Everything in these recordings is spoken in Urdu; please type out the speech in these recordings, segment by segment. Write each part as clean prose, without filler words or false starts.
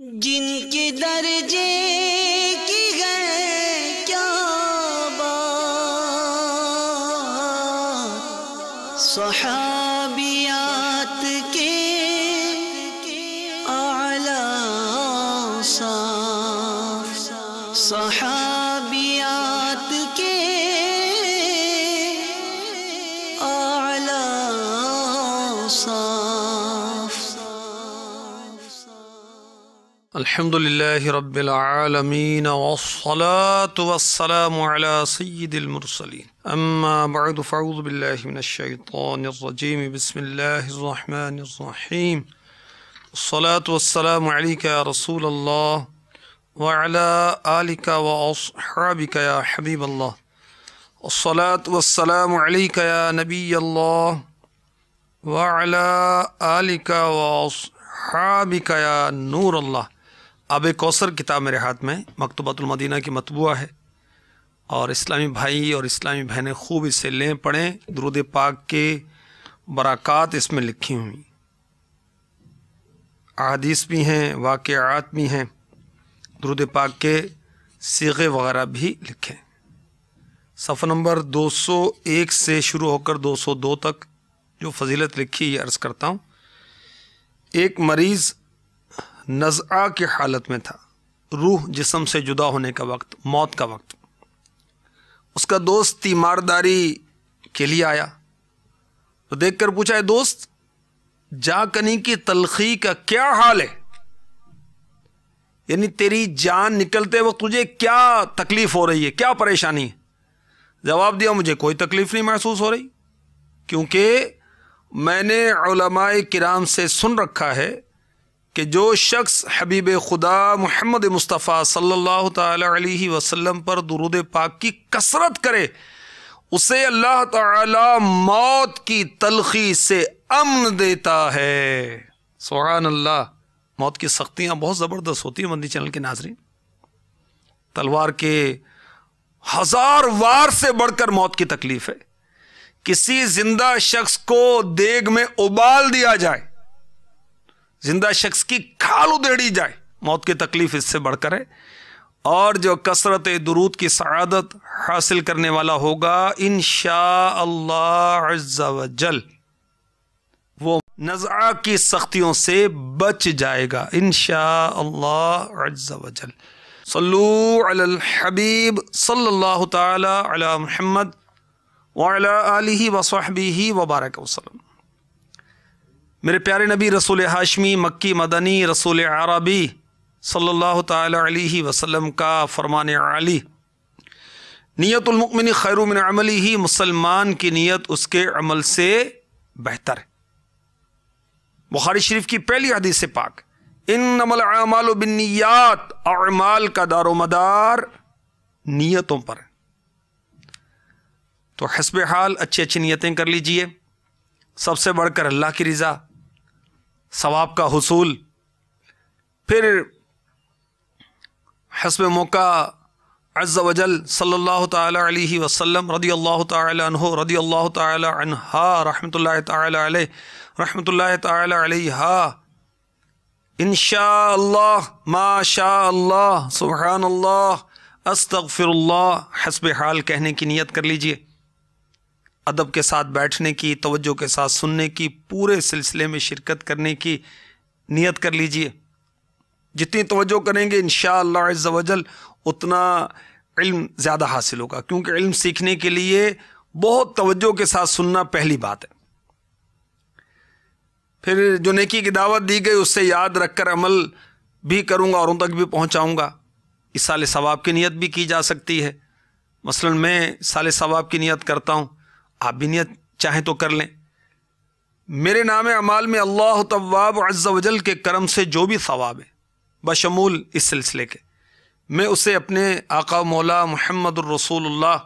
جن کے درجے کی ہے کیا بات، صحابیات کے اعلیٰ صاف، صحابیات کے اعلیٰ صاف۔ الحمد للہ رب العالمین والصلاة والسلام على سید المرسلین، اما بعد فاعوذ باللہ من الشیطان الرجیم، بسم اللہ الرحمن الرحیم، الصلاة والسلام علیک یا رسول اللہ وعلى آلک واصحابک یا حبیب اللہ، الصلاة والسلام علیک یا نبی اللہ وعلى آلک واصحابک یا نور اللہ۔ آب کوثر کتاب میرے ہاتھ میں مکتبۃ المدینہ کی مطبوعہ ہے، اور اسلامی بھائی اور اسلامی بہنیں خوب اسے لیں، پڑھیں۔ درود پاک کے برکات اس میں لکھی ہوئی، احادیث بھی ہیں، واقعات بھی ہیں، درود پاک کے صیغے وغیرہ بھی لکھیں۔ صفحہ نمبر 201 سے شروع ہو کر 202 تک جو فضیلت لکھی یہ عرض کرتا ہوں۔ ایک مریض نزعہ کی حالت میں تھا، روح جسم سے جدا ہونے کا وقت، موت کا وقت۔ اس کا دوست تیمارداری کے لیے آیا تو دیکھ کر پوچھا، اے دوست، جاں کنی کی تلخی کا کیا حال ہے؟ یعنی تیری جان نکلتے وقت تجھے کیا تکلیف ہو رہی ہے، کیا پریشانی ہے؟ جواب دیا، مجھے کوئی تکلیف نہیں محسوس ہو رہی، کیونکہ میں نے علماء کرام سے سن رکھا ہے کہ جو شخص حبیب خدا محمد مصطفیٰ صلی اللہ تعالی علیہ وسلم پر درود پاک کی کثرت کرے، اسے اللہ تعالی موت کی تلخی سے امن دیتا ہے۔ سبحان اللہ۔ موت کی سختیاں بہت زبردست ہوتی ہیں مدنی چینل کے ناظرین، تلوار کے 1000 وار سے بڑھ کر موت کی تکلیف ہے۔ کسی زندہ شخص کو دیگ میں ابال دیا جائے، زندہ شخص کی کھال ادھیڑی جائے، موت کی تکلیف اس سے بڑھ کر ہے۔ اور جو کثرت درود کی سعادت حاصل کرنے والا ہوگا انشاءاللہ عز وجل، وہ نزعہ کی سختیوں سے بچ جائے گا انشاءاللہ عز وجل۔ صلو علی الحبیب صلی اللہ تعالی علی محمد وعلی آلہ وصحبہ وبارک وسلم۔ میرے پیارے نبی رسول ہاشمی مکی مدنی رسول عربی صلی اللہ تعالی علیہ وسلم کا فرمان عالی، نیت المؤمن خیر من عملہ، مسلمان کی نیت اس کے عمل سے بہتر ہے۔ بخاری شریف کی پہلی حدیث پاک، انما الاعمال بالنیات، اعمال کا دار و مدار نیتوں پر ہے۔ تو حسب حال اچھی اچھی نیتیں کر لیجئے، سب سے بڑھ کر اللہ کی رضا، ثواب کا حصول، پھر حسب موقع عز وجل صلی اللہ تعالی علیہ وسلم، رضی اللہ تعالی عنہ، رضی اللہ تعالی عنہا، رحمۃ اللہ تعالی علیہ، رحمۃ اللہ تعالی علیہا، انشاء اللہ، ما شاء اللہ، سبحان اللہ، استغفر اللہ، حسب حال کہنے کی نیت کر لیجئے۔ ادب کے ساتھ بیٹھنے کی، توجہ کے ساتھ سننے کی، پورے سلسلے میں شرکت کرنے کی نیت کر لیجئے۔ جتنی توجہ کریں گے انشاءاللہ عز وجل اتنا علم زیادہ حاصل ہوگا، کیونکہ علم سیکھنے کے لیے بہت توجہ کے ساتھ سننا پہلی بات ہے۔ پھر جو نیکی کی دعوت دی گئی اس سے یاد رکھ کر عمل بھی کروں گا اور ان تک بھی پہنچاؤں گا۔ اصال ثواب کی نیت بھی کی جا سکتی ہے، مثلا میں اصال ثواب کی نیت کرتا ہوں، آپ بھی نیت چاہیں تو کر لیں۔ میرے نام اعمال میں اللہ تواب عز وجل کے کرم سے جو بھی ثواب ہے بشمول اس سلسلے کے، میں اسے اپنے آقا مولا محمد الرسول اللہ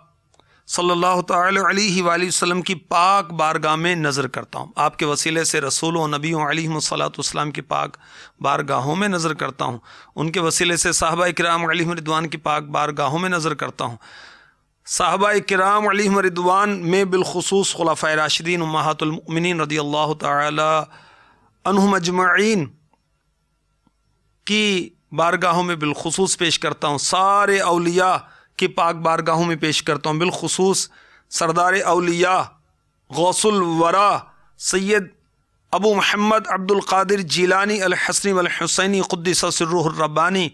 صلی اللہ تعالی علیہ وآلہ وسلم کی پاک بارگاہ میں نظر کرتا ہوں۔ آپ کے وسیلے سے رسولوں و نبیوں علیہم الصلاۃ والسلام کی پاک بارگاہوں میں نظر کرتا ہوں، ان کے وسیلے سے صحابہ کرام علیہم رضوان کی پاک بارگاہوں میں نظر کرتا ہوں، صحابہ کرام علیہم رضوان میں بالخصوص خلفائے راشدین امہات المؤمنین رضی اللہ تعالی عنہم اجمعین کی بارگاہوں میں بالخصوص پیش کرتا ہوں، سارے اولیاء کی پاک بارگاہوں میں پیش کرتا ہوں، بالخصوص سردار اولیاء غوث الورا سید ابو محمد عبد القادر جیلانی الحسنی والحسینی قدس سرہ الربانی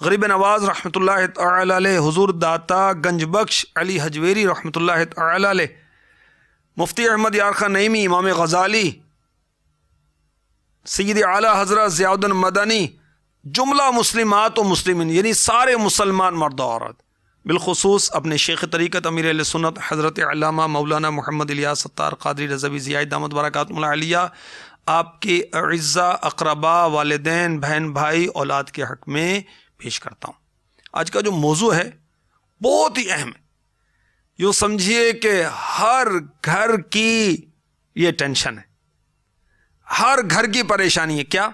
غریب نواز رحمۃ اللہ تعالی علیہ، حضور داتا گنج بخش علی حجویری رحمۃ اللہ تعالی علیہ، مفتی احمد یار خان نعیمی، امام غزالی، سید اعلیٰ حضرت ضیاء الدین مدنی، جملہ مسلمات و مسلمین، یعنی سارے مسلمان مرد و عورت، بالخصوص اپنے شیخ طریقت امیر اہل سنت حضرت علامہ مولانا محمد الیاس ستار قادری رضوی ضیائی دامت برکاتہم العالیہ، آپ کے اعزاء اقربا، والدین، بہن بھائی، اولاد کے حق میں پیش کرتا ہوں۔ آج کا جو موضوع ہے بہت ہی اہم ہے، یوں سمجھیے کہ ہر گھر کی یہ ٹینشن ہے، ہر گھر کی پریشانی ہے۔ کیا؟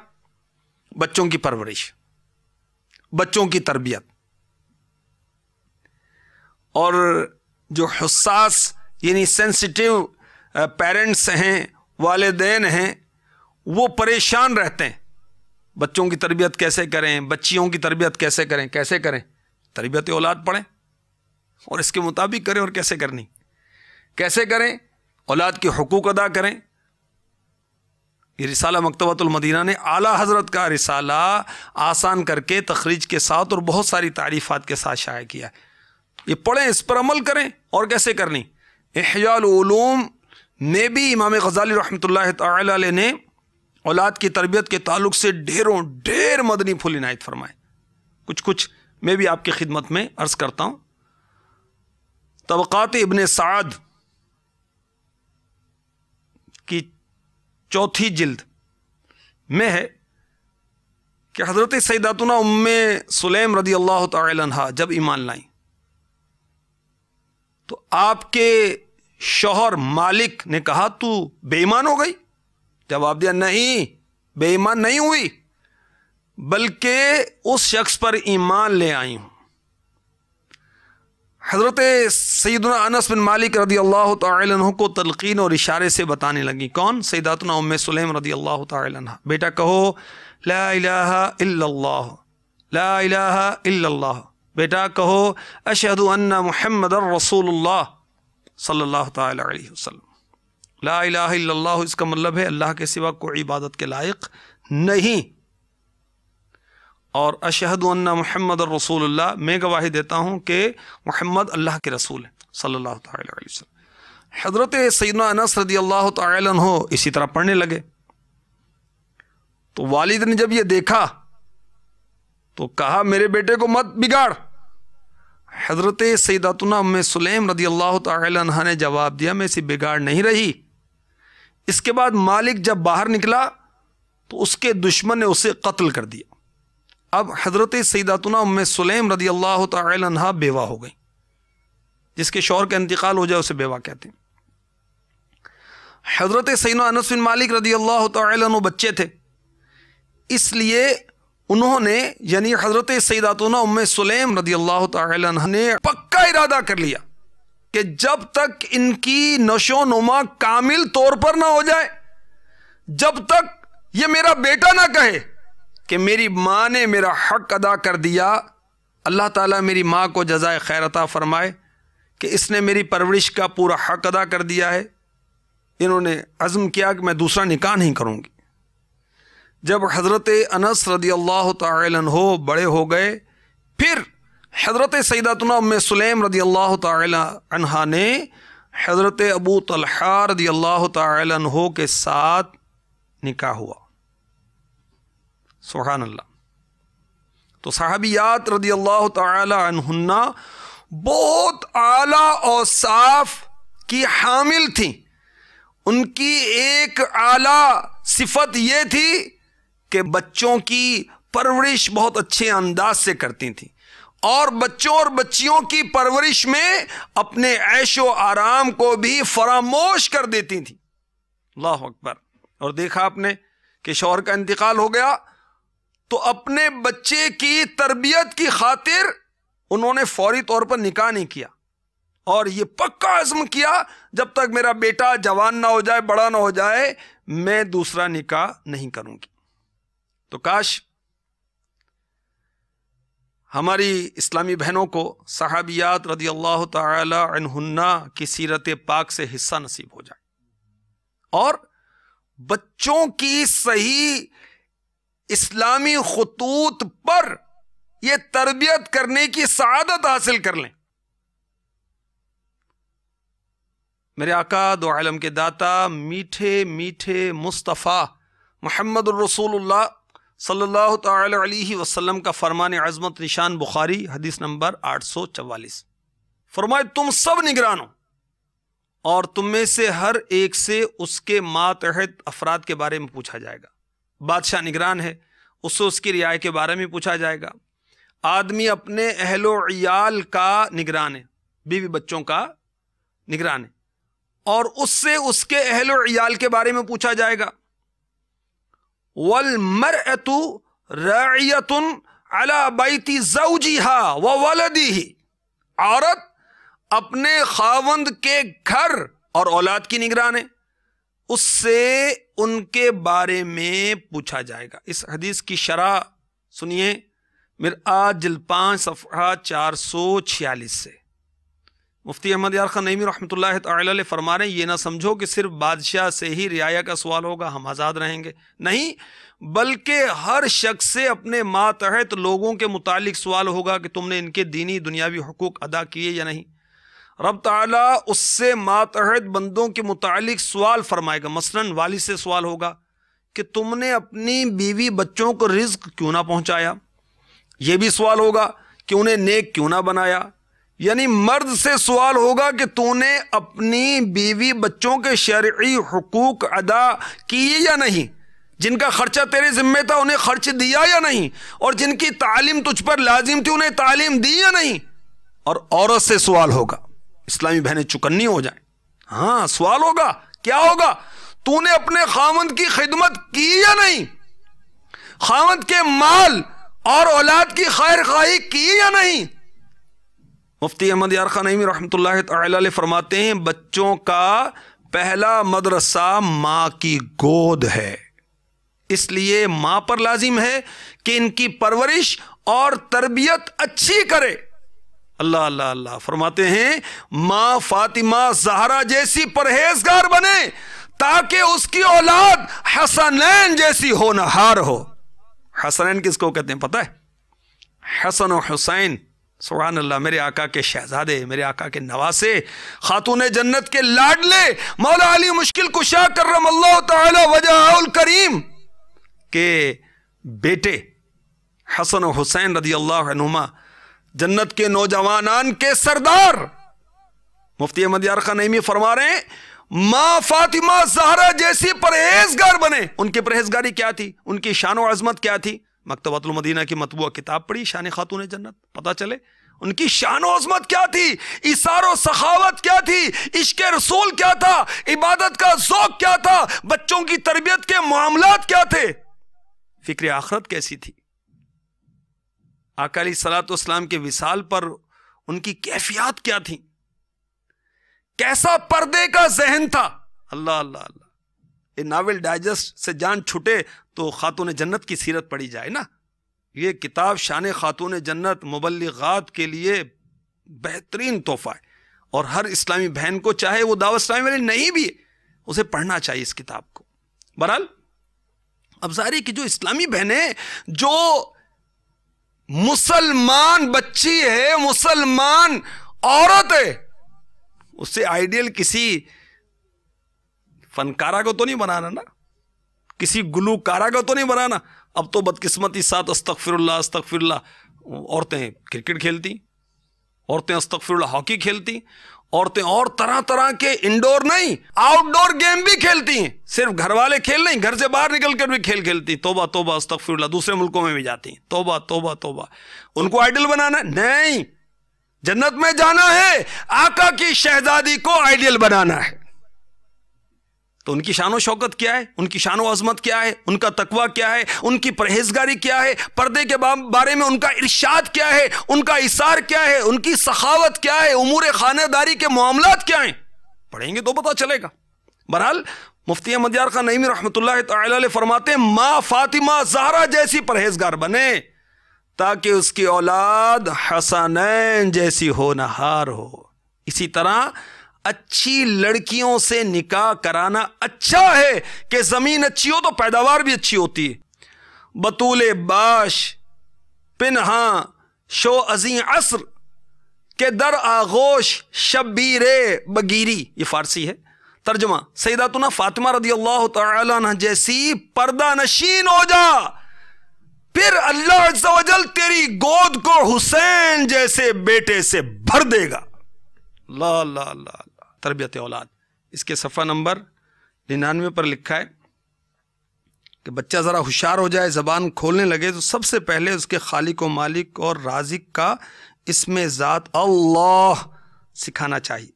بچوں کی پرورش، بچوں کی تربیت، اور جو حساس یعنی سینسٹیو پیرنٹس ہیں، والدین ہیں، وہ پریشان رہتے ہیں بچوں کی تربیت کیسے کریں، بچیوں کی تربیت کیسے کریں، کیسے کریں؟ تربیت اولاد پڑھیں اور اس کے مطابق کریں، اور کیسے کرنی، کیسے کریں؟ اولاد کے حقوق ادا کریں۔ یہ رسالہ مکتبۃ المدینہ نے اعلیٰ حضرت کا رسالہ آسان کر کے تخریج کے ساتھ اور بہت ساری تعریفات کے ساتھ شائع کیا ہے، یہ پڑھیں، اس پر عمل کریں، اور کیسے کرنی۔ احیاء العلوم میں بھی امام غزالی رحمۃ اللہ تعالی علیہ نے اولاد کی تربیت کے تعلق سے ڈھیر مدنی پھول عنایت فرمائے، کچھ میں بھی آپ کی خدمت میں عرض کرتا ہوں۔ طبقات ابن سعد کی 4 جلد میں ہے کہ حضرت سیداتنا ام سلیم رضی اللہ تعالی عنہا جب ایمان لائیں تو آپ کے شوہر مالک نے کہا تو بے ایمان ہو گئی؟ جواب دیا نہیں، بے ایمان نہیں ہوئی، بلکہ اس شخص پر ایمان لے آئی ہوں۔ حضرت سیدنا انس بن مالک رضی اللہ تعالی عنہ کو تلقین اور اشارے سے بتانے لگی، کون؟ سیداتنا ام سلیم رضی اللہ تعالی عنہ، بیٹا کہو لا الہ الا اللہ، لا الہ الا اللہ، بیٹا کہو اشہد ان محمد رسول اللہ صلی اللہ تعالی علیہ وسلم۔ لا الہ الا اللہ اس کا مطلب ہے اللہ کے سوا کوئی عبادت کے لائق نہیں، اور اشہد ان محمد رسول اللہ میں گواہی دیتا ہوں کہ محمد اللہ کے رسول ہیں صلی اللہ تعالی علیہ وسلم۔ حضرت سیدنا انس رضی اللہ تعالی عنہ اسی طرح پڑھنے لگے، تو والد نے جب یہ دیکھا تو کہا میرے بیٹے کو مت بگاڑ۔ حضرت سیداتنا ام سلیم رضی اللہ تعالی عنہ نے جواب دیا میں اسے بگاڑ نہیں رہی۔ اس کے بعد مالک جب باہر نکلا تو اس کے دشمن نے اسے قتل کر دیا۔ اب حضرت سیداتنا ام سلیم رضی اللہ تعالی عنہ بیوہ ہو گئی، جس کے شوہر کا انتقال ہو جائے اسے بیوہ کہتے ہیں۔ حضرت سیدنا انس بن مالک رضی اللہ تعالی عنہ بچے تھے، اس لیے انہوں نے یعنی حضرت سیداتنا ام سلیم رضی اللہ تعالی عنہ نے پکا ارادہ کر لیا کہ جب تک ان کی نشو و نما کامل طور پر نہ ہو جائے، جب تک یہ میرا بیٹا نہ کہے کہ میری ماں نے میرا حق ادا کر دیا، اللہ تعالیٰ میری ماں کو جزائے خیر عطا فرمائے کہ اس نے میری پرورش کا پورا حق ادا کر دیا ہے، انہوں نے عزم کیا کہ میں دوسرا نکاح نہیں کروں گی۔ جب حضرت انس رضی اللہ تعالی عنہ بڑے ہو گئے، پھر حضرت سیداتنا ام سلیم رضی اللہ تعالی عنہ نے حضرت ابو طلحہ رضی اللہ تعالی عنہ کے ساتھ نکاح ہوا۔ سبحان اللہ۔ تو صحابیات رضی اللہ تعالی عنہن بہت اعلیٰ اوصاف کی حامل تھیں۔ ان کی ایک اعلیٰ صفت یہ تھی کہ بچوں کی پرورش بہت اچھے انداز سے کرتی تھیں، اور بچوں اور بچیوں کی پرورش میں اپنے عیش و آرام کو بھی فراموش کر دیتی تھیں۔ اللہ اکبر۔ اور دیکھا آپ نے کہ شوہر کا انتقال ہو گیا تو اپنے بچے کی تربیت کی خاطر انہوں نے فوری طور پر نکاح نہیں کیا، اور یہ پکا عزم کیا جب تک میرا بیٹا جوان نہ ہو جائے، بڑا نہ ہو جائے، میں دوسرا نکاح نہیں کروں گی۔ تو کاش ہماری اسلامی بہنوں کو صحابیات رضی اللہ تعالی عنہن کی سیرت پاک سے حصہ نصیب ہو جائے اور بچوں کی صحیح اسلامی خطوط پر یہ تربیت کرنے کی سعادت حاصل کر لیں۔ میرے آقا دو عالم کے داتا میٹھے میٹھے مصطفیٰ محمد الرسول اللہ صلی اللہ تعالی علیہ وسلم کا فرمان عظمت نشان بخاری حدیث نمبر 844 فرمائے تم سب نگران ہو اور تم میں سے ہر ایک سے اس کے ماتحت افراد کے بارے میں پوچھا جائے گا۔ بادشاہ نگران ہے، اس سے اس کی رعایا کے بارے میں پوچھا جائے گا۔ آدمی اپنے اہل و عیال کا نگران ہے، بیوی بچوں کا نگران ہے، اور اس سے اس کے اہل و عیال کے بارے میں پوچھا جائے گا۔ وَالْمَرْأَةُ رَاعِيَةٌ عَلَى بَيْتِ زَوْجِهَا وَوَلَدِهِ، عورت اپنے خاوند کے گھر اور اولاد کی نگران ہے، اس سے ان کے بارے میں پوچھا جائے گا۔ اس حدیث کی شرح سنیے مرآت جلد 5 صفحہ 446 سے۔ مفتی احمد یار خان نعیمی رحمۃ اللہ تعالی علیہ فرما رہے ہیں یہ نہ سمجھو کہ صرف بادشاہ سے ہی رعایا کا سوال ہوگا ہم آزاد رہیں گے، نہیں، بلکہ ہر شخص سے اپنے ماتحت لوگوں کے متعلق سوال ہوگا کہ تم نے ان کے دینی دنیاوی حقوق ادا کیے یا نہیں۔ رب تعالیٰ اس سے ماتحت بندوں کے متعلق سوال فرمائے گا، مثلاً والد سے سوال ہوگا کہ تم نے اپنی بیوی بچوں کو رزق کیوں نہ پہنچایا، یہ بھی سوال ہوگا کہ انہیں نیک کیوں نہ بنایا، یعنی مرد سے سوال ہوگا کہ تو نے اپنی بیوی بچوں کے شرعی حقوق ادا کیے یا نہیں، جن کا خرچہ تیرے ذمہ تھا انہیں خرچ دیا یا نہیں، اور جن کی تعلیم تجھ پر لازم تھی انہیں تعلیم دی یا نہیں۔ اور عورت سے سوال ہوگا، اسلامی بہنیں چکنی ہو جائیں، ہاں سوال ہوگا، کیا ہوگا؟ تو نے اپنے خاوند کی خدمت کی یا نہیں، خاوند کے مال اور اولاد کی خیر خواہی کی یا نہیں۔ مفتی احمد یار خان نعیمی رحمۃ اللہ تعالی علیہ فرماتے ہیں بچوں کا پہلا مدرسہ ماں کی گود ہے، اس لیے ماں پر لازم ہے کہ ان کی پرورش اور تربیت اچھی کرے۔ اللہ اللہ اللہ فرماتے ہیں ماں فاطمہ زہرا جیسی پرہیزگار بنے تاکہ اس کی اولاد حسنین جیسی ہونہار ہو۔ حسنین کس کو کہتے ہیں پتہ ہے؟ حسن و حسین، سبحان اللہ، میرے آقا کے شہزادے، میرے آقا کے نواسے، خاتون جنت کے لاڈلے، مولا علی مشکل کشا کرم اللہ تعالی وجہہ الکریم کے بیٹے حسن و حسین رضی اللہ عنہما، جنت کے نوجوانان کے سردار۔ مفتی احمد یار خان نعیمی فرما رہے ہیں ماں فاطمہ زہرا جیسی پرہیزگار بنے۔ ان کی پرہیزگاری کیا تھی؟ ان کی شان و عظمت کیا تھی؟ مکتبۃ المدینہ کی مطبوعہ کتاب پڑھی شان خاتون جنت، پتہ چلے ان کی شان و عظمت کیا تھی، ایثار و سخاوت کیا تھی، عشق رسول کیا تھا، عبادت کا ذوق کیا تھا، بچوں کی تربیت کے معاملات کیا تھے، فکر آخرت کیسی تھی، آقا علیہ الصلوۃ والسلام کے وصال پر ان کی کیفیات کیا تھیں، کیسا پردے کا ذہن تھا۔ اللہ اللہ اللہ، یہ ناول ڈائجسٹ سے جان چھٹے تو خاتون جنت کی سیرت پڑھی جائے نا۔ یہ کتاب شان خاتون جنت مبلغات کے لیے بہترین تحفہ ہے، اور ہر اسلامی بہن کو چاہے وہ دعوت اسلامی والی نہیں بھی اسے پڑھنا چاہیے اس کتاب کو۔ بہرحال اب ظاہر ہے کہ جو اسلامی بہنیں جو مسلمان بچی ہے، مسلمان عورت ہے، اس سے آئیڈیل کسی فنکارہ کو تو نہیں بنانا نا، کسی گلوکارہ کو تو نہیں بنانا۔ اب تو بدقسمتی ساتھ استغفر اللہ استغفر اللہ، عورتیں کرکٹ کھیلتی، عورتیں استغفر اللہ ہاکی کھیلتی، عورتیں اور طرح طرح کے انڈور نہیں آؤٹ ڈور گیم بھی کھیلتی ہیں، صرف گھر والے کھیل نہیں، گھر سے باہر نکل کر بھی کھیل کھیلتی۔ توبہ توبہ استغفر اللہ، دوسرے ملکوں میں بھی جاتی ہیں، توبہ توبہ توبہ۔ ان کو آئیڈل بنانا نہیں، جنت میں جانا ہے، آقا کی شہزادی کو آئیڈیل بنانا ہے۔ تو ان کی شان و شوکت کیا ہے، ان کی شان و عظمت کیا ہے، ان کا تقویٰ کیا ہے، ان کی پرہیزگاری کیا ہے، پردے کے بارے میں ان کا ارشاد کیا ہے، ان کا ایثار کیا ہے، ان کی سخاوت کیا ہے، امور خانہ داری کے معاملات کیا ہیں، پڑھیں گے تو پتہ چلے گا۔ بہرحال مفتی احمد یار خان نعیمی رحمۃ اللہ تعالی علیہ فرماتے ہیں ماں فاطمہ زہرا جیسی پرہیزگار بنے تاکہ اس کی اولاد حسنین جیسی ہونہار ہو۔ اسی طرح اچھی لڑکیوں سے نکاح کرانا اچھا ہے کہ زمین اچھی ہو تو پیداوار بھی اچھی ہوتی ہے۔ بطول باش پنہاں شو ازیں عصر کہ در آغوش شبیر بگیری، یہ فارسی ہے۔ ترجمہ، سیداتنا فاطمہ رضی اللہ تعالی عنہ جیسی پردہ نشین ہو جا، پھر اللہ عز و جل تیری گود کو حسین جیسے بیٹے سے بھر دے گا۔ اللہ اللہ اللہ اللہ، تربیت اولاد۔ اس کے صفحہ نمبر 99 پر لکھا ہے کہ بچہ ذرا ہوشیار ہو جائے، زبان کھولنے لگے تو سب سے پہلے اس کے خالق و مالک اور رازق کا اسم ذات اللہ سکھانا چاہیے،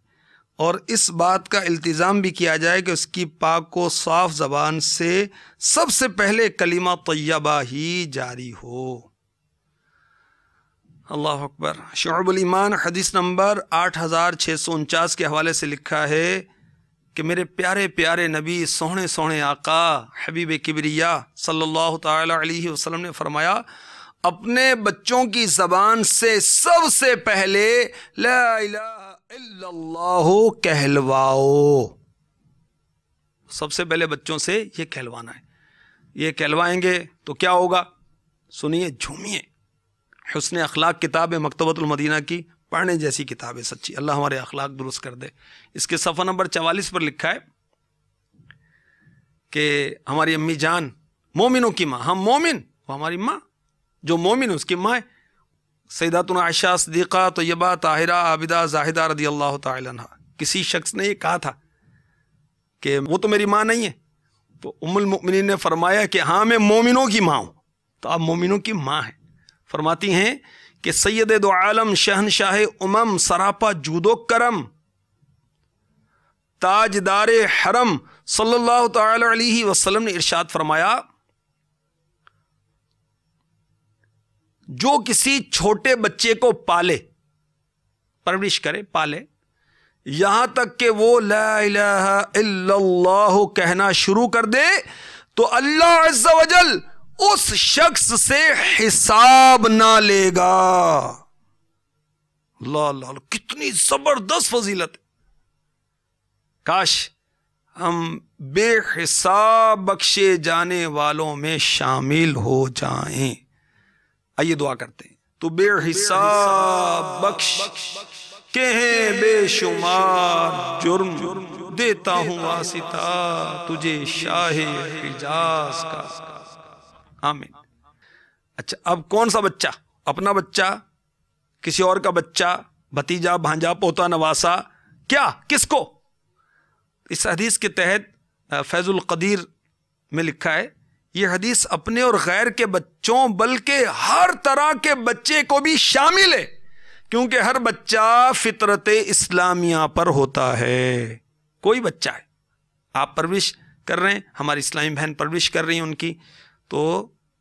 اور اس بات کا التزام بھی کیا جائے کہ اس کی پاک و صاف زبان سے سب سے پہلے کلمہ طیبہ ہی جاری ہو۔ اللہ اکبر۔ شعب الایمان حدیث نمبر 8649 کے حوالے سے لکھا ہے کہ میرے پیارے پیارے نبی سوہنے سوہنے آقا حبیب کبریا صلی اللہ تعالی علیہ وسلم نے فرمایا، اپنے بچوں کی زبان سے سب سے پہلے لا الہ الا اللہ کہلواؤ۔ سب سے پہلے بچوں سے یہ کہلوانا ہے۔ یہ کہلوائیں گے تو کیا ہوگا؟ سنیے، جھومیے۔ حسن اخلاق کتاب ہے مکتبۃ المدینہ کی، پڑھنے جیسی کتاب ہے سچی۔ اللہ ہمارے اخلاق درست کر دے۔ اس کے صفحہ نمبر 44 پر لکھا ہے کہ ہماری امی جان مومنوں کی ماں، ہم مومن، وہ ہماری ماں، جو مومن اس کی ماں ہے۔ سیداتنا عائشہ صدیقہ طیبہ طاہرہ عابدہ زاہدہ رضی اللہ تعالی عنہ، کسی شخص نے یہ کہا تھا کہ وہ تو میری ماں نہیں ہے، تو ام المؤمنین نے فرمایا کہ ہاں میں مومنوں کی ماں ہوں، تو آپ مومنوں کی ماں ہیں۔ فرماتی ہیں کہ سید دو عالم شہنشاہ امم سراپا جود و کرم تاجدار حرم صلی اللہ تعالی علیہ وسلم نے ارشاد فرمایا، جو کسی چھوٹے بچے کو پالے، پرورش کرے، پالے، یہاں تک کہ وہ لا الہ الا اللہ کہنا شروع کر دے، تو اللہ عز و جل اس شخص سے حساب نہ لے گا۔ اللہ اللہ اللہ، کتنی زبردست فضیلت ہے۔ کاش ہم بے حساب بخشے جانے والوں میں شامل ہو جائیں۔ آئیے دعا کرتے ہیں۔ تو بے حساب بخش کہ ہیں بے شمار جرم، دیتا ہوں واسطہ تجھے شاہ حجاز کا۔ آمین۔ اچھا، اب کون سا بچہ؟ اپنا بچہ، کسی اور کا بچہ، بھتیجا، بھانجا، پوتا، نواسا، کیا کس کو؟ اس حدیث کے تحت فیض القدیر میں لکھا ہے، یہ حدیث اپنے اور غیر کے بچوں بلکہ ہر طرح کے بچے کو بھی شامل ہے، کیونکہ ہر بچہ فطرت اسلامیہ پر ہوتا ہے۔ کوئی بچہ ہے، آپ پرورش کر رہے ہیں، ہماری اسلامی بہن پرورش کر رہی ہیں ان کی، تو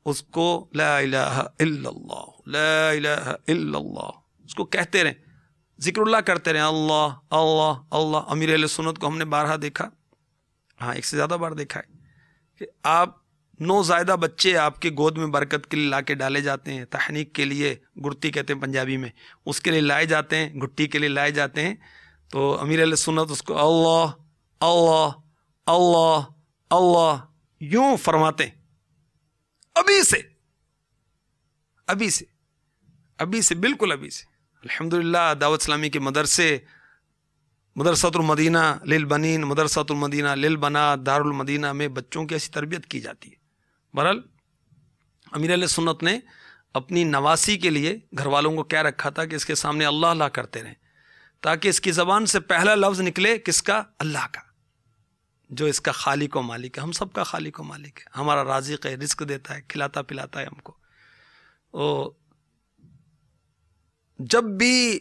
اس کو لا الہ الا اللہ، لا الہ الا اللہ اس کو کہتے رہیں، ذکر اللہ کرتے رہیں، اللہ اللہ اللہ۔ امیر اہل سنت کو ہم نے بارہا دیکھا، ہاں ایک سے زیادہ بار دیکھا ہے، کہ آپ نوزائیدہ بچے آپ کے گود میں برکت کے لیے لا کے ڈالے جاتے ہیں، تحنیک کے لیے، گڑتی کہتے ہیں پنجابی میں، اس کے لیے لائے جاتے ہیں، گھٹی کے لیے لائے جاتے ہیں، تو امیر اہل سنت اس کو اللہ اللہ اللہ اللہ یوں فرماتے ہیں، ابھی سے ابھی سے ابھی سے بالکل ابھی سے۔ الحمدللہ دعوت اسلامی کے مدرسے، مدرسۃ المدینہ للبنین، مدرسۃ المدینہ للبنات، دار المدینہ میں بچوں کی ایسی تربیت کی جاتی ہے۔ بہرحال امیر علیہ سنت نے اپنی نواسی کے لیے گھر والوں کو کیا رکھا تھا کہ اس کے سامنے اللہ اللہ کرتے رہیں، تاکہ اس کی زبان سے پہلا لفظ نکلے کس کا؟ اللہ کا، جو اس کا خالق و مالک ہے، ہم سب کا خالق و مالک ہے، ہمارا رازق ہے، رزق دیتا ہے، کھلاتا پلاتا ہے ہم کو۔ جب بھی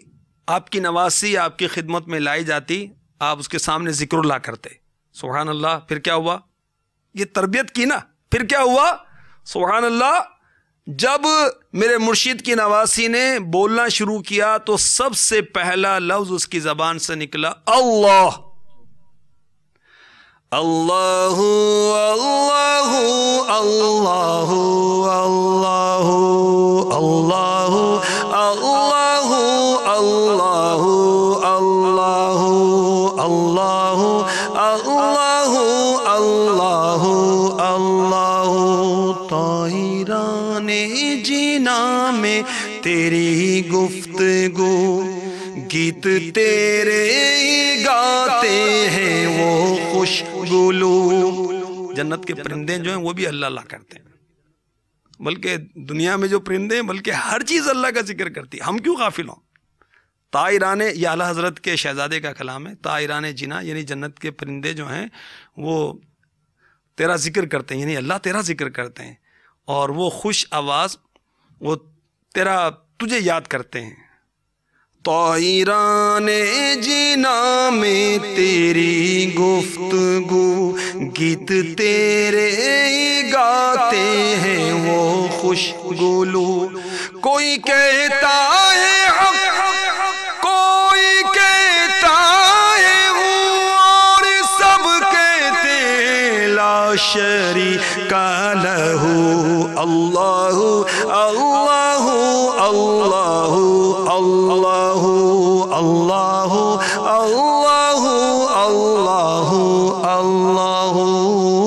آپ کی نواسی آپ کی خدمت میں لائی جاتی، آپ اس کے سامنے ذکر اللہ کرتے، سبحان اللہ۔ پھر کیا ہوا؟ یہ تربیت کی نا، پھر کیا ہوا؟ سبحان اللہ۔ جب میرے مرشد کی نواسی نے بولنا شروع کیا تو سب سے پہلا لفظ اس کی زبان سے نکلا اللہ اللہ اللہ اللہ اللہ اللہ اللہ اللہ اللہ اللہ اللہ اللہ اللہ طائران جینا میں تیری گفتگو گیت تیرے گاتے ہیں وہ خوشگلو. جنت کے پرندے جو ہیں وہ بھی اللہ اللہ کرتے ہیں، بلکہ دنیا میں جو پرندے ہیں بلکہ ہر چیز اللہ کا ذکر کرتی ہے، ہم کیوں غافل ہوں؟ طائران، یہ اعلیٰ حضرت کے شہزادے کا کلام ہے، طائران جنا یعنی جنت کے پرندے جو ہیں وہ تیرا ذکر کرتے ہیں، یعنی اللہ تیرا ذکر کرتے ہیں، اور وہ خوش آواز وہ تجھے یاد کرتے ہیں. طائران جنا میں تیری گفتگو گیت تیرے گاتے ہیں وہ خوشگلو. کوئی کہتا ہے حق، کوئی کہتا ہے اور سب کہتے ہیں لا شریک لہ. اللہ اللہ اللہ اللہ اللہ اللہ اللہ اللہ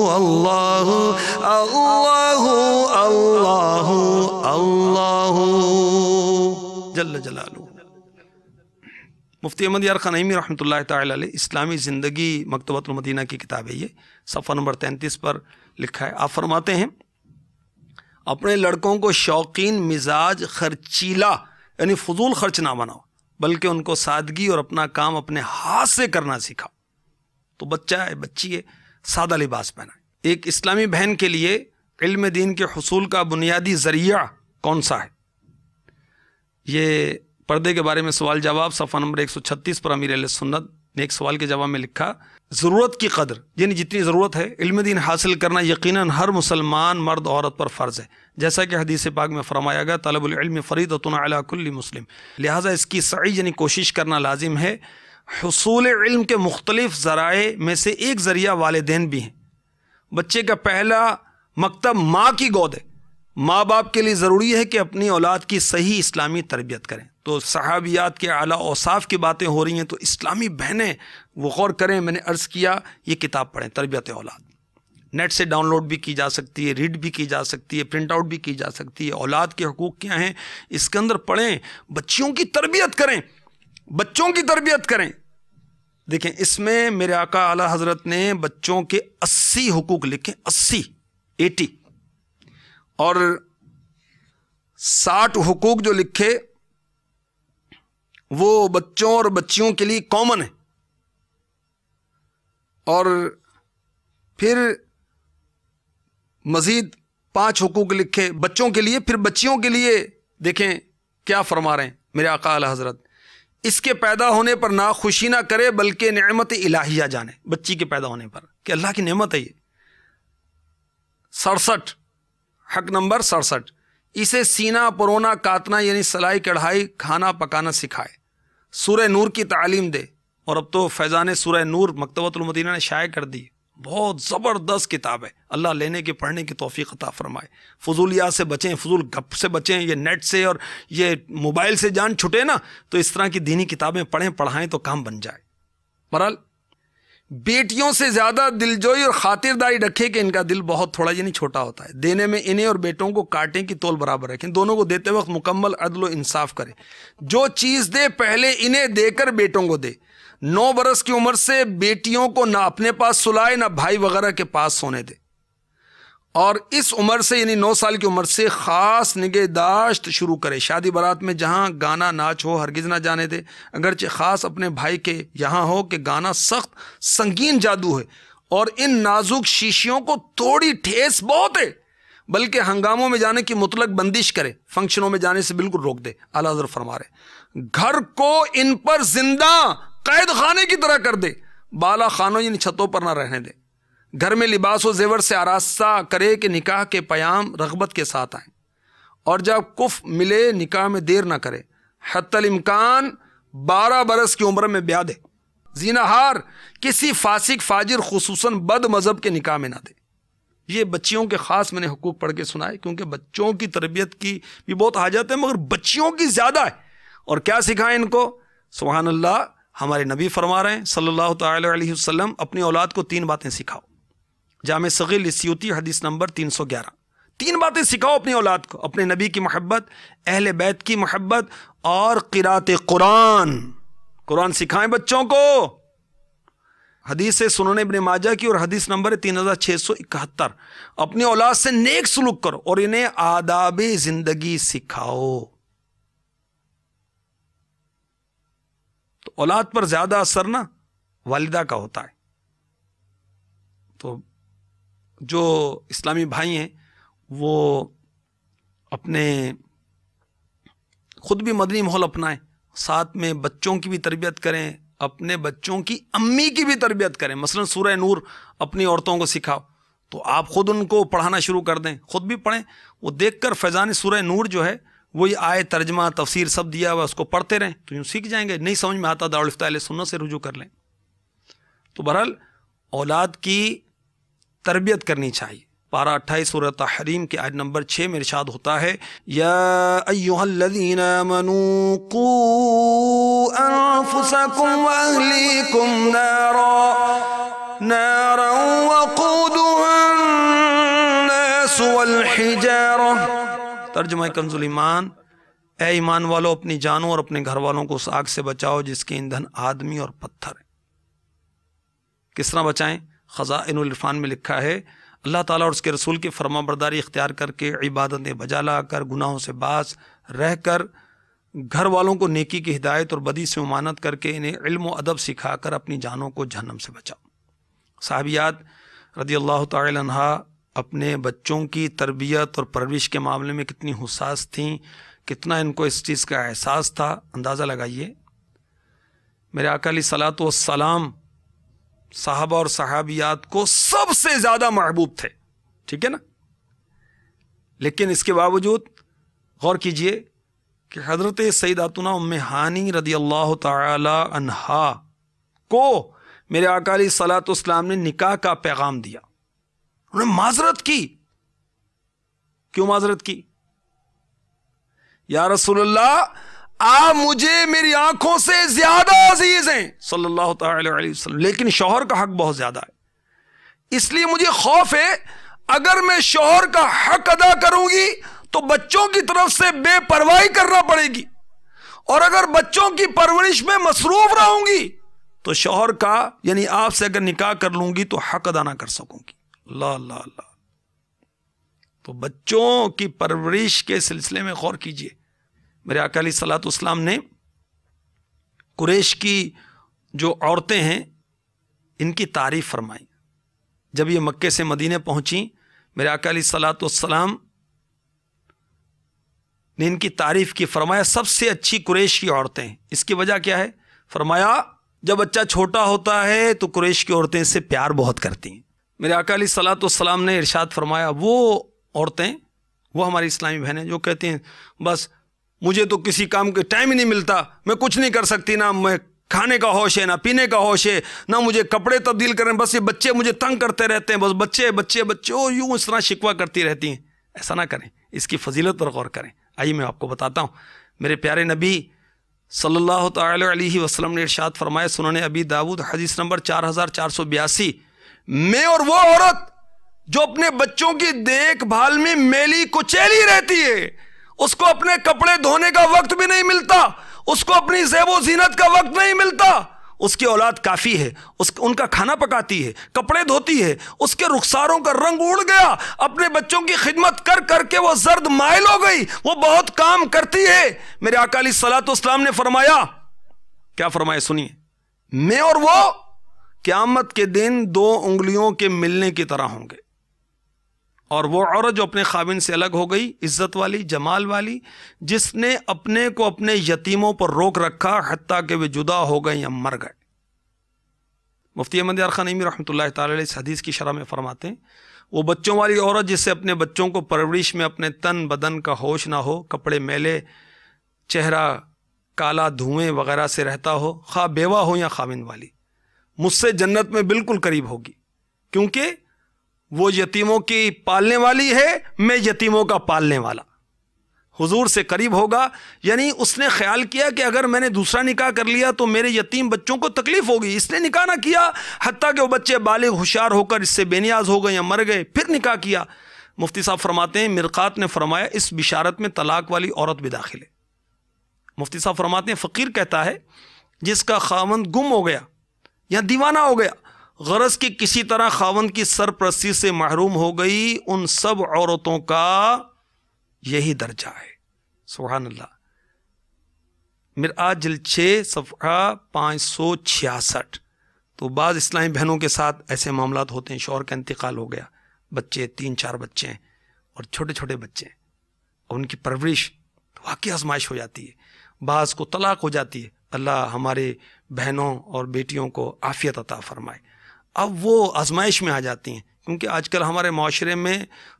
اللہ اللہ اللہ جل جلالہ. مفتی احمد یار خان نعیمی رحمۃ اللہ تعالی علیہ اسلامی زندگی مکتبۃ المدینہ کی کتاب ہے، یہ صفحہ نمبر 33 پر لکھا ہے. آپ فرماتے ہیں اپنے لڑکوں کو شوقین مزاج خرچیلا یعنی فضول خرچ نہ بناؤ، بلکہ ان کو سادگی اور اپنا کام اپنے ہاتھ سے کرنا سکھاؤ. تو بچہ ہے بچی ہے سادہ لباس پہنائے. ایک اسلامی بہن کے لیے علم دین کے حصول کا بنیادی ذریعہ کون سا ہے؟ یہ پردے کے بارے میں سوال جواب صفحہ نمبر 136 پر امیر اہل سنت نے ایک سوال کے جواب میں لکھا، ضرورت کی قدر یعنی جتنی ضرورت ہے علم دین حاصل کرنا یقیناً ہر مسلمان مرد عورت پر فرض ہے، جیسا کہ حدیث پاک میں فرمایا گیا طلب العلم فریضۃ علی کل مسلم. لہٰذا اس کی سعی یعنی کوشش کرنا لازم ہے. حصول علم کے مختلف ذرائع میں سے ایک ذریعہ والدین بھی ہیں. بچے کا پہلا مکتب ماں کی گود ہے. ماں باپ کے لیے ضروری ہے کہ اپنی اولاد کی صحیح اسلامی تربیت کریں. تو صحابیات کے اعلیٰ اوصاف کی باتیں ہو رہی ہیں تو اسلامی بہنیں وہ غور کریں. میں نے عرض کیا یہ کتاب پڑھیں تربیت اولاد، نیٹ سے ڈاؤن لوڈ بھی کی جا سکتی ہے، ریڈ بھی کی جا سکتی ہے، پرنٹ آؤٹ بھی کی جا سکتی ہے. اولاد کے حقوق کیا ہیں اس کے اندر پڑھیں، بچیوں کی تربیت کریں، بچوں کی تربیت کریں. دیکھیں اس میں میرے آقا اعلیٰ حضرت نے بچوں کے 80 حقوق لکھے، 80 اور 60 حقوق جو لکھے وہ بچوں اور بچیوں کے لیے کامن ہے. اور پھر مزید 5 حقوق لکھے بچوں کے لیے. پھر بچیوں کے لیے دیکھیں کیا فرما رہے ہیں میرے آقا اعلیٰ حضرت، اس کے پیدا ہونے پر نہ خوشی نہ کرے بلکہ نعمت الہیہ جانے. بچی کے پیدا ہونے پر کہ اللہ کی نعمت ہے یہ. 67 حق نمبر 67 اسے سینہ پرونا کاتنا یعنی سلائی کڑھائی کھانا پکانا سکھائے، سورہ نور کی تعلیم دے. اور اب تو فیضان سورہ نور مکتبۃ المدینہ نے شائع کر دی، بہت زبردست کتاب ہے. اللہ لینے کے پڑھنے کی توفیق عطا فرمائے. فضولیات سے بچیں، فضول گپ سے بچیں. یہ نیٹ سے اور یہ موبائل سے جان چھٹے نا تو اس طرح کی دینی کتابیں پڑھیں پڑھائیں تو کام بن جائے. بہرحال بیٹیوں سے زیادہ دلجوئی اور خاطرداری رکھے کہ ان کا دل بہت تھوڑا یعنی چھوٹا ہوتا ہے. دینے میں انہیں اور بیٹوں کو کانٹے کی تول برابر رکھیں. دونوں کو دیتے وقت مکمل عدل و انصاف کریں. جو چیز دے پہلے انہیں دے کر بیٹوں کو دے. 9 برس کی عمر سے بیٹیوں کو نہ اپنے پاس سلائے نہ بھائی وغیرہ کے پاس سونے دے. اور اس عمر سے یعنی 9 سال کی عمر سے خاص نگہداشت شروع کرے. شادی برات میں جہاں گانا ناچ ہو ہرگز نہ جانے دے، اگرچہ خاص اپنے بھائی کے یہاں ہو کہ گانا سخت سنگین جادو ہے اور ان نازک شیشیوں کو توڑی ٹھیس بہت ہے، بلکہ ہنگاموں میں جانے کی مطلق بندش کرے، فنکشنوں میں جانے سے بالکل روک دے. اعلیٰ حضرت فرما رہے گھر کو ان پر زندہ قید خانے کی طرح کر دے. بالا خانوں یعنی چھتوں پر نہ رہنے دے. گھر میں لباس و زیور سے آراستہ کرے کہ نکاح کے پیام رغبت کے ساتھ آئیں. اور جب کف ملے نکاح میں دیر نہ کرے. حتی الامکان 12 برس کی عمر میں بیاہ دے. زینہار کسی فاسق فاجر خصوصاً بد مذہب کے نکاح میں نہ دے۔ یہ بچیوں کے خاص میں نے حقوق پڑھ کے سنائے، کیونکہ بچوں کی تربیت کی بھی بہت حاجت ہے، مگر بچیوں کی زیادہ ہے۔ اور کیا سکھائیں ان کو؟ سبحان اللہ، ہمارے نبی فرما رہے ہیں صلی اللہ تعالی علیہ وسلم، اپنی اولاد کو 3 باتیں سکھاؤ۔ جامع صغیر للسیوطی حدیث نمبر 311۔ 3 باتیں سکھاؤ اپنی اولاد کو، اپنے نبی کی محبت، اہل بیت کی محبت، اور قرات قرآن۔ قرآن سکھائیں بچوں کو۔ حدیث سنن ابن ماجہ کی اور حدیث نمبر 3671۔ اپنی اولاد سے نیک سلوک کرو اور انہیں آداب زندگی سکھاؤ۔ تو اولاد پر زیادہ اثر نا والدہ کا ہوتا ہے۔ تو جو اسلامی بھائی ہیں وہ اپنے خود بھی مدنی ماحول اپنائیں، ساتھ میں بچوں کی بھی تربیت کریں، اپنے بچوں کی امی کی بھی تربیت کریں۔ مثلا سورہ نور اپنی عورتوں کو سکھاؤ، تو آپ خود ان کو پڑھانا شروع کر دیں، خود بھی پڑھیں، وہ دیکھ کر فیضان سورہ نور جو ہے وہی آئے ترجمہ تفسیر سب دیا ہوا، اس کو پڑھتے رہیں تو یوں سیکھ جائیں گے۔ نہیں سمجھ میں آتا دارالفتہ اہل سنت سے رجوع کر لیں۔ تو بہرحال اولاد کی تربیت کرنی چاہیے۔ پارہ 28 سورہ تحریم کے آیت نمبر 6 میں ارشاد ہوتا ہے، یا ایھا الذین آمنوا قوا انفسکم واہلیکم نارا وقودها الناس والحجارہ۔ ترجمہ کنز الایمان، اے ایمان والو اپنی جانوں اور اپنے گھر والوں کو اس آگ سے بچاؤ جس کے ایندھن آدمی اور پتھر ہے۔ کس طرح بچائیں؟ خزائن العرفان میں لکھا ہے، اللہ تعالیٰ اور اس کے رسول کی فرما برداری اختیار کر کے، عبادتیں بجا لا کر، گناہوں سے باز رہ کر، گھر والوں کو نیکی کی ہدایت اور بدی سے ممانعت کر کے، انہیں علم و ادب سکھا کر اپنی جانوں کو جہنم سے بچاؤ۔ صحابیات رضی اللہ تعالی عنہا اپنے بچوں کی تربیت اور پرورش کے معاملے میں کتنی حساس تھیں، کتنا ان کو اس چیز کا احساس تھا، اندازہ لگائیے۔ میرے آقا علیہ الصلوۃ والسلام صحابہ اور صحابیات کو سب سے زیادہ محبوب تھے، ٹھیک ہے نا؟ لیکن اس کے باوجود غور کیجئے کہ حضرت سیداتنا ام ہانی رضی اللہ تعالی عنہا کو میرے آقا علیہ الصلوۃ والسلام نے نکاح کا پیغام دیا، انہوں نے معذرت کی۔ کیوں معذرت کی؟ یا رسول اللہ، آپ مجھے میری آنکھوں سے زیادہ عزیز ہیں صلی اللہ تعالی علیہ وسلم، لیکن شوہر کا حق بہت زیادہ ہے، اس لیے مجھے خوف ہے اگر میں شوہر کا حق ادا کروں گی تو بچوں کی طرف سے بے پرواہی کرنا پڑے گی، اور اگر بچوں کی پرورش میں مصروف رہوں گی تو شوہر کا یعنی آپ سے اگر نکاح کر لوں گی تو حق ادا نہ کر سکوں گی۔ اللہ اللہ اللہ۔ تو بچوں کی پرورش کے سلسلے میں غور کیجئے، میرے آقا علیہ الصلوۃ والسلام نے قریش کی جو عورتیں ہیں ان کی تعریف فرمائی۔ جب یہ مکے سے مدینے پہنچیں، میرے آقا علیہ الصلوۃ والسلام نے ان کی تعریف کی، فرمایا سب سے اچھی قریش کی عورتیں ہیں۔ اس کی وجہ کیا ہے؟ فرمایا جب بچہ چھوٹا ہوتا ہے تو قریش کی عورتیں اس سے پیار بہت کرتی ہیں۔ میرے آقا علیہ الصلوۃ والسلام نے ارشاد فرمایا، وہ عورتیں، وہ ہماری اسلامی بہنیں جو کہتی ہیں بس مجھے تو کسی کام کے ٹائم ہی نہیں ملتا، میں کچھ نہیں کر سکتی، نہ میں کھانے کا ہوش ہے، نہ پینے کا ہوش ہے، نہ مجھے کپڑے تبدیل کریں، بس یہ بچے مجھے تنگ کرتے رہتے ہیں، بس بچے بچے بچے، او یوں اس طرح شکوہ کرتی رہتی ہیں۔ ایسا نہ کریں، اس کی فضیلت پر غور کریں۔ آئیے میں آپ کو بتاتا ہوں، میرے پیارے نبی صلی اللہ تعالی علیہ وسلم نے ارشاد فرمایا، سنن ابی داؤد حدیث نمبر 4482، میں اور وہ عورت جو اپنے بچوں کی دیکھ بھال میں میلی کچیلی رہتی ہے، اس کو اپنے کپڑے دھونے کا وقت بھی نہیں ملتا، اس کو اپنی زیب و زینت کا وقت نہیں ملتا، اس کی اولاد کافی ہے، ان کا کھانا پکاتی ہے، کپڑے دھوتی ہے، اس کے رخساروں کا رنگ اڑ گیا، اپنے بچوں کی خدمت کر کر کے وہ زرد مائل ہو گئی، وہ بہت کام کرتی ہے۔ میرے آقا علیہ الصلوۃ والسلام نے فرمایا، کیا فرمایا سنیے، میں اور وہ قیامت کے دن 2 انگلیوں کے ملنے کی طرح ہوں گے، اور وہ عورت جو اپنے خاوند سے الگ ہو گئی، عزت والی، جمال والی، جس نے اپنے کو اپنے یتیموں پر روک رکھا حتیٰ کہ وہ جدا ہو گئے یا مر گئے۔ مفتی احمد یار خان نعیمی رحمۃ اللہ تعالی علیہ اس حدیث کی شرح میں فرماتے ہیں، وہ بچوں والی عورت جس سے اپنے بچوں کو پرورش میں اپنے تن بدن کا ہوش نہ ہو، کپڑے میلے، چہرہ کالا دھوئیں وغیرہ سے رہتا ہو، خواہ بیوہ ہو یا خاوند والی، مجھ سے جنت میں بالکل قریب ہوگی، کیونکہ وہ یتیموں کی پالنے والی ہے، میں یتیموں کا پالنے والا، حضور سے قریب ہوگا۔ یعنی اس نے خیال کیا کہ اگر میں نے دوسرا نکاح کر لیا تو میرے یتیم بچوں کو تکلیف ہوگی، اس نے نکاح نہ کیا، حتیٰ کہ وہ بچے بالغ ہوشیار ہو کر اس سے بے نیاز ہو گئے یا مر گئے، پھر نکاح کیا۔ مفتی صاحب فرماتے ہیں مرقات نے فرمایا اس بشارت میں طلاق والی عورت بھی داخل ہے۔ مفتی صاحب فرماتے ہیں فقیر کہتا ہے جس کا خاوند گم ہو گیا یا دیوانہ ہو گیا، غرض کہ کسی طرح خاوند کی سرپرستی سے محروم ہو گئی، ان سب عورتوں کا یہی درجہ ہے۔ سبحان اللہ۔ مرآت جلد 6 صفحہ 566۔ تو بعض اسلامی بہنوں کے ساتھ ایسے معاملات ہوتے ہیں، شوہر کا انتقال ہو گیا، بچے 3-4 بچے ہیں اور چھوٹے چھوٹے بچے ہیں، اور ان کی پرورش واقعی آزمائش ہو جاتی ہے، بعض کو طلاق ہو جاتی ہے۔ اللہ ہمارے بہنوں اور بیٹیوں کو عافیت عطا فرمائے۔ اب وہ آزمائش میں آ جاتی ہیں، کیونکہ آج کل ہمارے معاشرے میں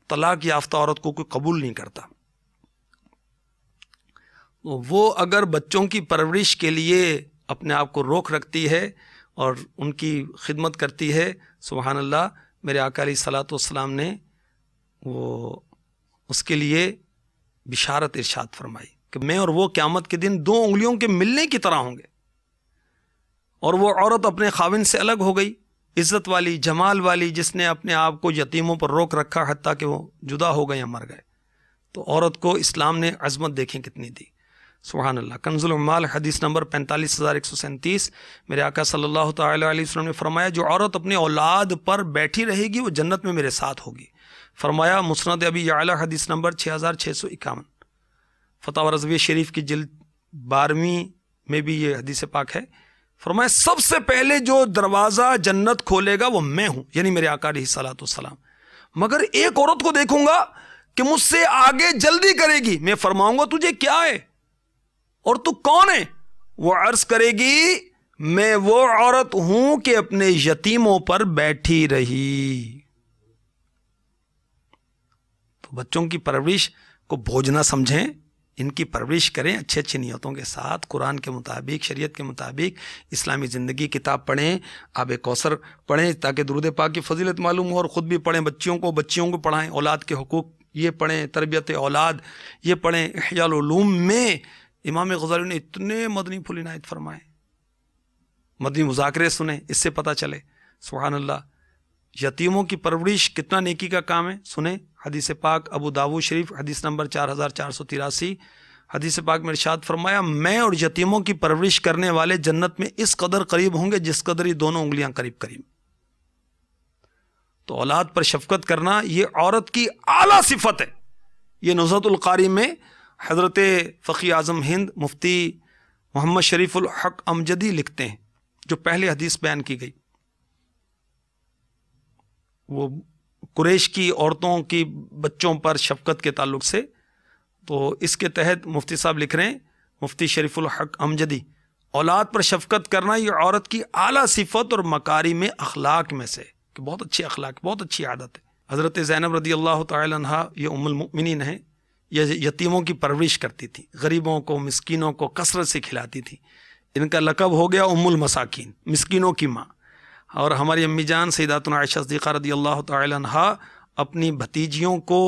طلاق یافتہ عورت کو کوئی قبول نہیں کرتا۔ وہ اگر بچوں کی پرورش کے لیے اپنے آپ کو روک رکھتی ہے اور ان کی خدمت کرتی ہے، سبحان اللہ، میرے آقا علیہ الصلوۃ والسلام نے وہ اس کے لیے بشارت ارشاد فرمائی کہ میں اور وہ قیامت کے دن 2 انگلیوں کے ملنے کی طرح ہوں گے، اور وہ عورت اپنے خاوند سے الگ ہو گئی، عزت والی، جمال والی، جس نے اپنے آپ کو یتیموں پر روک رکھا حتیٰ کہ وہ جدا ہو گئے یا مر گئے۔ تو عورت کو اسلام نے عظمت دیکھیں کتنی دی، سبحان اللہ۔ کنز العمال حدیث نمبر 45137، میرے آقا صلی اللہ تعالی علیہ وسلم نے فرمایا جو عورت اپنے اولاد پر بیٹھی رہے گی وہ جنت میں میرے ساتھ ہوگی۔ فرمایا مسند ابی یعلا حدیث نمبر 6651۔ فتاوی رضویہ شریف کی جلد 12ویں میں بھی یہ حدیث پاک ہے۔ فرمایا سب سے پہلے جو دروازہ جنت کھولے گا وہ میں ہوں، یعنی میرے آقا علیہ الصلوۃ والسلام، مگر ایک عورت کو دیکھوں گا کہ مجھ سے آگے جلدی کرے گی، میں فرماؤں گا تجھے کیا ہے اور تو کون ہے؟ وہ عرض کرے گی میں وہ عورت ہوں کہ اپنے یتیموں پر بیٹھی رہی۔ تو بچوں کی پرورش کو بوجھ نہ سمجھیں، ان کی پرورش کریں اچھی اچھی نیتوں کے ساتھ، قرآن کے مطابق، شریعت کے مطابق، اسلامی زندگی کتاب پڑھیں، آب کوثر پڑھیں تاکہ درود پاک کی فضیلت معلوم ہو، اور خود بھی پڑھیں، بچیوں کو پڑھائیں، اولاد کے حقوق یہ پڑھیں، تربیت اولاد یہ پڑھیں۔ احیاء العلوم میں امام غزالی نے اتنے مدنی پھول عنایت فرمائے، مدنی مذاکرے سنیں، اس سے پتہ چلے، سبحان اللہ، یتیموں کی پرورش کتنا نیکی کا کام ہے۔ سنیں حدیث پاک ابو داؤد شریف حدیث نمبر 4483، حدیث پاک میں ارشاد فرمایا میں اور یتیموں کی پرورش کرنے والے جنت میں اس قدر قریب ہوں گے جس قدر یہ دونوں انگلیاں قریب قریب۔ تو اولاد پر شفقت کرنا یہ عورت کی اعلیٰ صفت ہے۔ یہ نزہۃ القاری میں حضرت فقی اعظم ہند مفتی محمد شریف الحق امجدی لکھتے ہیں، جو پہلی حدیث بیان کی گئی، وہ قریش کی عورتوں کی بچوں پر شفقت کے تعلق سے، تو اس کے تحت مفتی صاحب لکھ رہے ہیں، مفتی شریف الحق امجدی، اولاد پر شفقت کرنا یہ عورت کی اعلیٰ صفت اور مکارم اخلاق میں سے، کہ بہت اچھی اخلاق، بہت اچھی عادت ہے۔ حضرت زینب رضی اللہ تعالی عنہا یہ ام المؤمنین ہیں، یہ یتیموں کی پرورش کرتی تھی، غریبوں کو، مسکینوں کو کثرت سے کھلاتی تھی، ان کا لقب ہو گیا ام المساکین، مسکینوں کی ماں۔ اور ہماری امی جان سیداتنا عائشہ صدیقہ رضی اللہ تعالی عنہا اپنی بھتیجیوں کو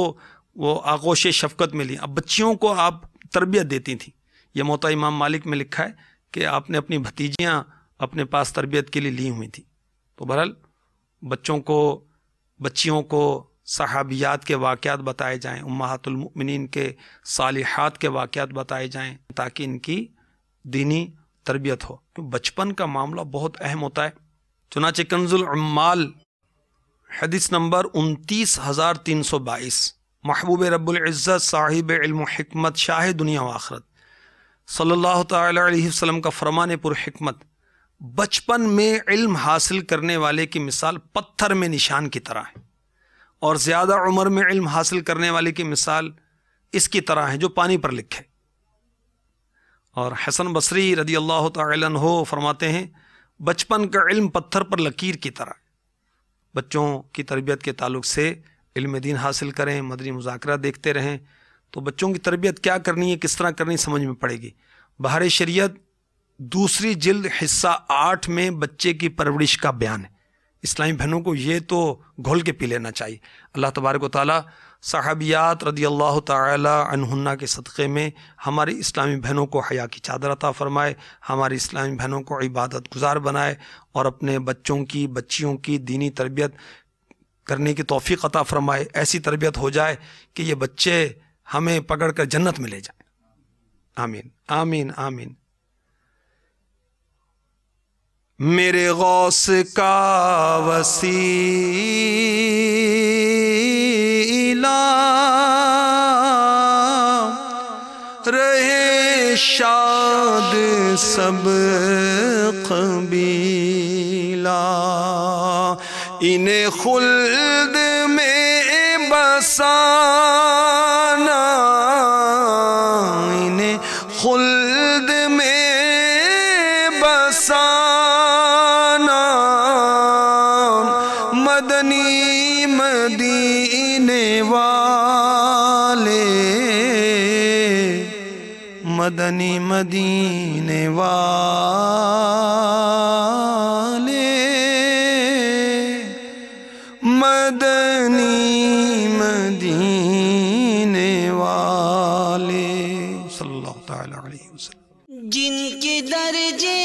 وہ آغوش شفقت میں لی، اب بچیوں کو آپ تربیت دیتی تھیں۔ یہ موطا امام مالک میں لکھا ہے کہ آپ نے اپنی بھتیجیاں اپنے پاس تربیت کے لیے لی ہوئی تھیں۔ تو بہرحال بچیوں کو صحابیات کے واقعات بتائے جائیں، امہات المؤمنین کے صالحات کے واقعات بتائے جائیں تاکہ ان کی دینی تربیت ہو، بچپن کا معاملہ بہت اہم ہوتا ہے۔ چنانچہ کنز العمال حدیث نمبر 29322، محبوب رب العزت صاحب علم و حکمت شاہ دنیا و آخرت صلی اللہ تعالی علیہ وسلم کا فرمان پر حکمت، بچپن میں علم حاصل کرنے والے کی مثال پتھر میں نشان کی طرح ہے، اور زیادہ عمر میں علم حاصل کرنے والے کی مثال اس کی طرح ہے جو پانی پر لکھے۔ اور حسن بصری رضی اللہ تعالی عنہ فرماتے ہیں بچپن کا علم پتھر پر لکیر کی طرح ہے۔ بچوں کی تربیت کے تعلق سے علم دین حاصل کریں، مدنی مذاکرہ دیکھتے رہیں، تو بچوں کی تربیت کیا کرنی ہے، کس طرح کرنی سمجھ میں پڑے گی۔ بہار شریعت دوسری جلد حصہ 8 میں بچے کی پرورش کا بیان ہے۔ اسلامی بہنوں کو یہ تو گھول کے پی لینا چاہیے۔ اللہ تبارک و تعالیٰ صحابیات رضی اللہ تعالی عنہن کے صدقے میں ہماری اسلامی بہنوں کو حیا کی چادر عطا فرمائے، ہماری اسلامی بہنوں کو عبادت گزار بنائے، اور اپنے بچوں کی بچیوں کی دینی تربیت کرنے کی توفیق عطا فرمائے۔ ایسی تربیت ہو جائے کہ یہ بچے ہمیں پکڑ کر جنت میں لے جائیں۔ آمین آمین آمین۔ میرے غوث کا وسیلہ رہے شاد سب قبیلہ، انہیں خلد میں بسانا، انہیں خلد میں بسانا، مدنی مدینے والے، مدنی مدینے والے، مدنی مدینے والے، صلی اللہ تعالی علیہ وسلم۔ جن کے درجے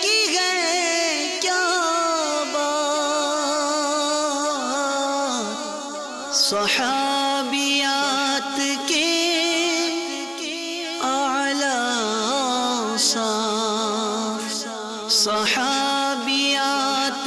کی ہے کیا بات، صحابیات کے اعلیٰ صاف، صحابیات